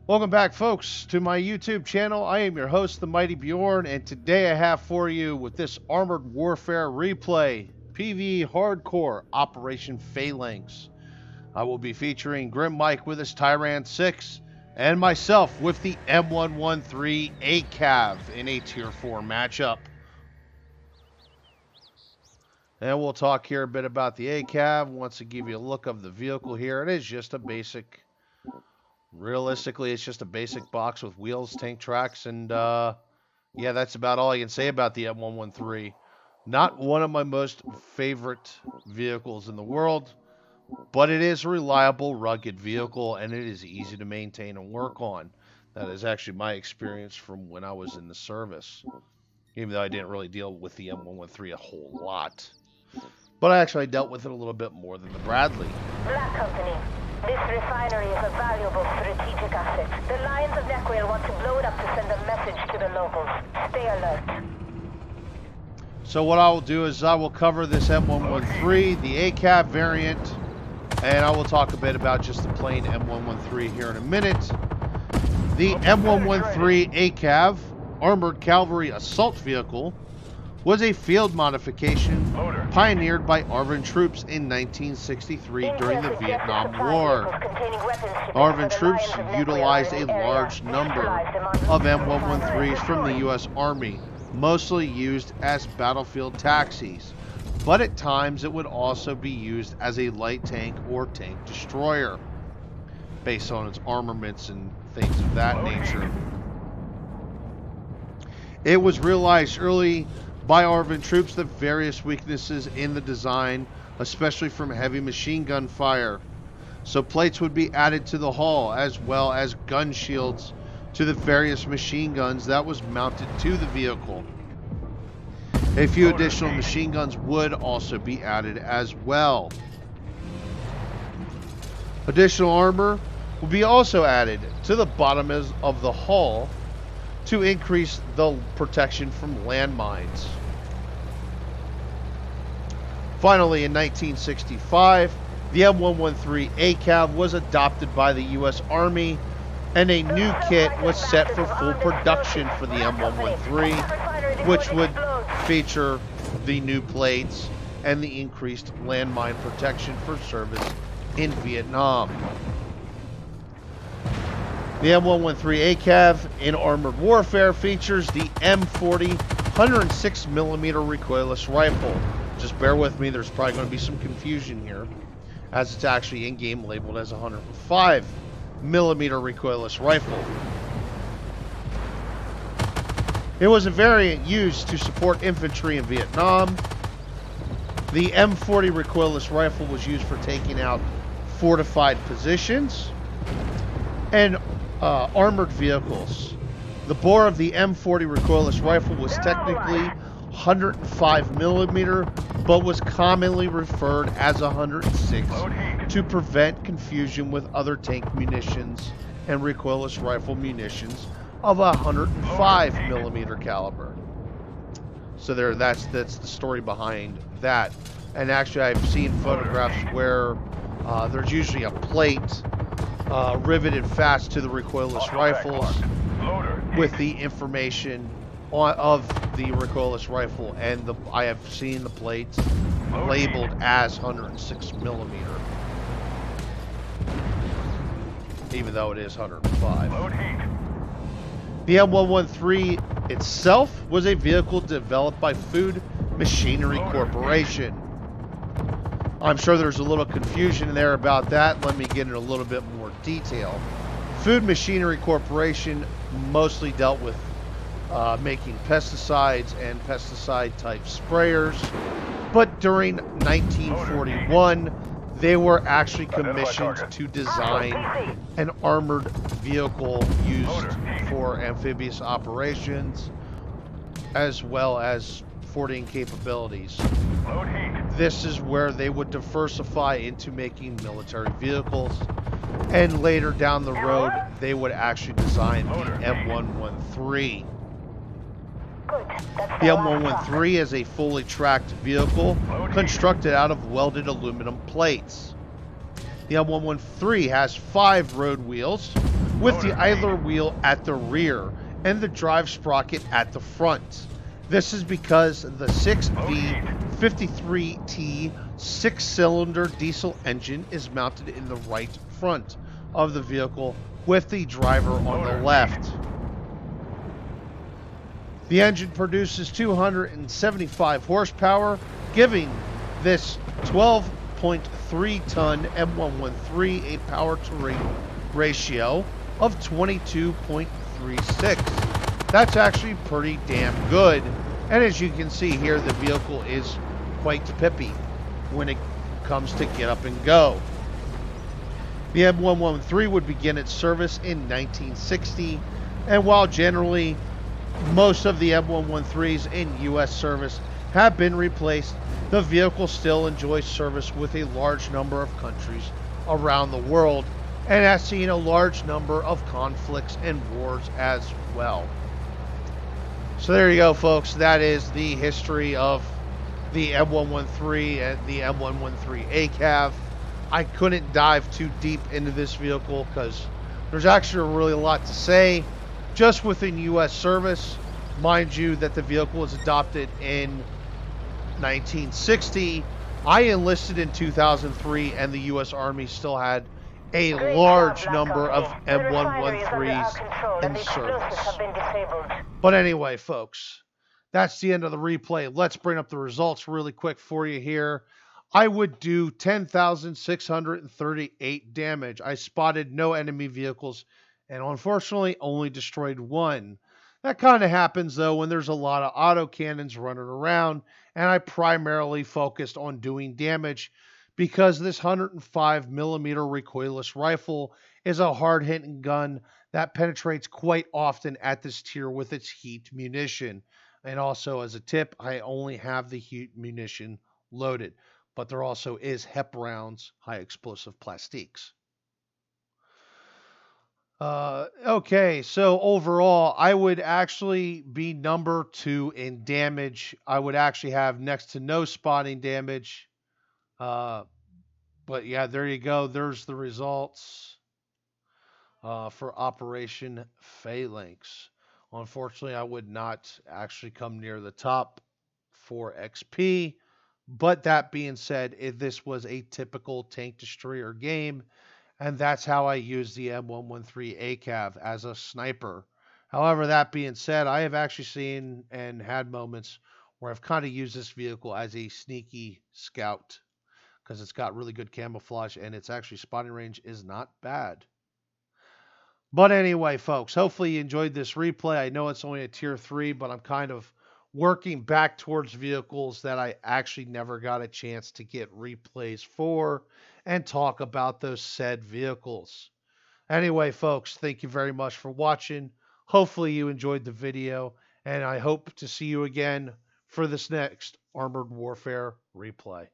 Welcome back, folks, to my YouTube channel. I am your host, the Mighty Bjorn, and today I have for you with this Armored Warfare replay, PvE Hardcore Operation Phalanx. I will be featuring Grim Mike with his Tyrant 6, and myself with the M113 ACAV in a Tier 4 matchup. And we'll talk here a bit about the ACAV. Once I give you a look of the vehicle here, it is just a basic... Realistically, it's just a basic box with wheels, tank tracks, and yeah, that's about all I can say about the M113. Not one of my most favorite vehicles in the world, but it is a reliable, rugged vehicle, and it is easy to maintain and work on. That is actually my experience from when I was in the service, even though I didn't really deal with the M113 a whole lot. But I actually dealt with it a little bit more than the Bradley. Black Company. This refinery is a valuable strategic asset. The Lions of Neckweil want to blow it up to send a message to the locals. Stay alert. So what I will do is I will cover this M113, the ACAV variant, and I will talk a bit about just the plain M113 here in a minute. The M113 ACAV, Armored Cavalry Assault Vehicle, was a field modification pioneered by ARVN troops in 1963 during the Vietnam War. ARVN troops utilized a large number of M113s from the U.S. Army, mostly used as battlefield taxis, but at times it would also be used as a light tank or tank destroyer, based on its armaments and things of that nature. It was realized early by ARVN troops the various weaknesses in the design, especially from heavy machine gun fire. So plates would be added to the hull, as well as gun shields to the various machine guns that was mounted to the vehicle. A few additional machine guns would also be added as well. Additional armor will be also added to the bottom of the hull to increase the protection from landmines. Finally, in 1965, the M113 ACAV was adopted by the U.S. Army, and a new kit was set for full production for the M113, which would feature the new plates and the increased landmine protection for service in Vietnam. The M113 ACAV in Armored Warfare features the M40 106mm recoilless rifle. Just bear with me, there's probably going to be some confusion here, as it's actually in-game labeled as a 105mm recoilless rifle. It was a variant used to support infantry in Vietnam. The M40 recoilless rifle was used for taking out fortified positions and armored vehicles. The bore of the M40 recoilless rifle was technically 105mm, but was commonly referred as 106 to prevent confusion with other tank munitions and recoilless rifle munitions of 105mm caliber. So that's the story behind that. And actually, I've seen photographs where there's usually a plate riveted fast to the recoilless rifles with the information of the recoilless rifle, and I have seen the plates labeled as 106mm, even though it is 105. The M113 itself was a vehicle developed by Food Machinery Corporation. I'm sure there's a little confusion there about that. Let me get into a little bit more detail. Food Machinery Corporation mostly dealt with making pesticides and pesticide-type sprayers, but during 1941, they were actually commissioned to design an armored vehicle used for amphibious operations, as well as forwarding capabilities. This is where they would diversify into making military vehicles, and later down the road, they would actually design the M113. The M113 is a fully tracked vehicle constructed out of welded aluminum plates. The M113 has 5 road wheels with the idler wheel at the rear and the drive sprocket at the front. This is because the 6V53T 6-cylinder diesel engine is mounted in the right front of the vehicle with the driver on the left. The engine produces 275 horsepower, giving this 12.3-ton M113 a power-to-weight ratio of 22.36. That's actually pretty damn good. And as you can see here, the vehicle is quite pippy when it comes to get up and go. The M113 would begin its service in 1960, and while generally most of the M113s in U.S. service have been replaced, the vehicle still enjoys service with a large number of countries around the world and has seen a large number of conflicts and wars as well. So there you go, folks. That is the history of the M113 and the M113 ACAV. I couldn't dive too deep into this vehicle because there's actually really a lot to say just within U.S. service. Mind you that the vehicle was adopted in 1960. I enlisted in 2003, and the U.S. Army still had a large number of M113s in service. But anyway, folks, that's the end of the replay. Let's bring up the results really quick for you here. I would do 10,638 damage. I spotted no enemy vehicles and unfortunately only destroyed one. That kind of happens though when there's a lot of autocannons running around, and I primarily focused on doing damage because this 105 millimeter recoilless rifle is a hard-hitting gun that penetrates quite often at this tier with its heat munition. And also as a tip, I only have the heat munition loaded, but there also is HEP rounds, high explosive plastiques. Okay, so overall, I would actually be number 2 in damage. I would actually have next to no spotting damage. But yeah, there you go. There's the results for Operation Phalanx. Unfortunately, I would not actually come near the top for XP. But that being said, this was a typical tank destroyer game, and that's how I use the M113 ACAV as a sniper. However, that being said, I have actually seen and had moments where I've kind of used this vehicle as a sneaky scout because it's got really good camouflage and its actually spotting range is not bad. But anyway, folks, hopefully you enjoyed this replay. I know it's only a tier 3, but I'm kind of working back towards vehicles that I actually never got a chance to get replays for and talk about those said vehicles. Anyway, folks, thank you very much for watching. Hopefully you enjoyed the video, and I hope to see you again for this next Armored Warfare replay.